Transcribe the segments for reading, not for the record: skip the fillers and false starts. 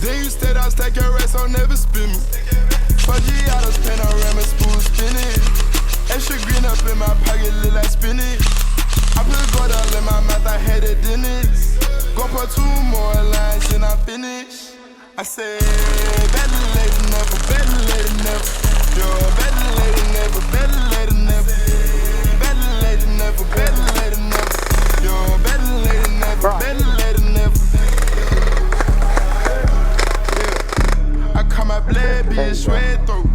Then you stayed out, stack your rest, so never spin me. 4G autos, panorama, spoon spinning. Extra green up in my pocket, look like spinach. I put gold all in my mouth, I had a dentist. Go for 2 more lines and I'm finished. I said, better late than never, better late than never. Yo, better late than never, better late than never. Better late than never, better late than never. Yo, better late than never, better late than never. Yeah. I call my blood bitch red throat.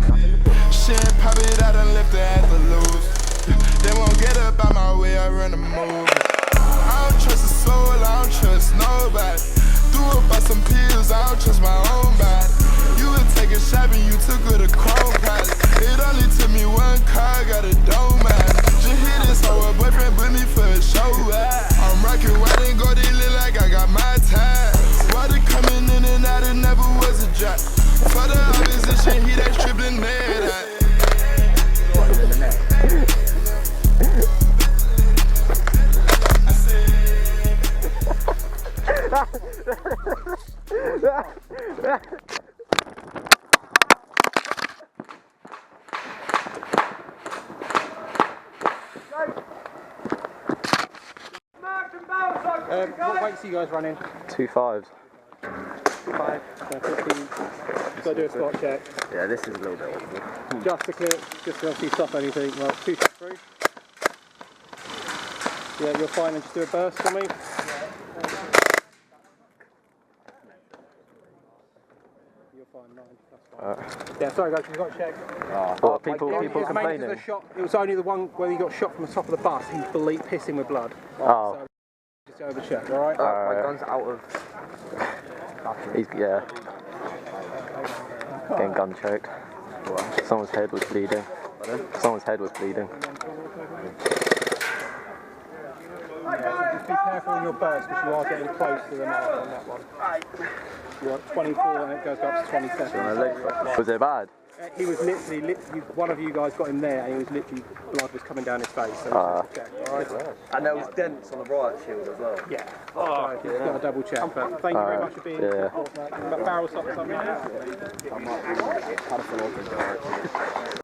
Shit pop it out and left her at the lows. They won't get up out my way, I run them over. I don't trust a soul, I don't trust nobody. Threw up by some pills, I don't trust my own body. You would take a shopping, you took her to Chrome Palace. It only took me 1 car, got a dome man. Just hit this hoe, a boyfriend put me for a show. I'm rocking white and gold, it look like I got my time. Water coming in and out, it never was a drop. For the opposition, he that dribbling mad at. What weights are you guys running? 2 5s. 5. So 15. You've got to do a spot check. Yeah, this is a little bit awkward. Just to clear, just to obviously stop anything. Well, 2 steps through. Yeah, you're fine, and just do a burst for me. You're fine, 9. That's fine. Yeah, sorry guys, you've got to check. Well, people complaining. It was only the one where you got shot from the top of the bus. He's pissing with blood. Oh. So just go over check, alright? My gun's out of... He's, yeah. Getting gun choked. Someone's head was bleeding. Someone's head was bleeding. Yeah, so just be careful on your burst because you are getting close to the mark on that one. You're at 24 and it goes up to 27. Was it bad? He was literally, one of you guys got him there and he was literally, blood was coming down his face. So check, alright? And there was dents on the riot shield as well. Yeah. So you've got to double check. But thank you very much for being here. Barrel stop something.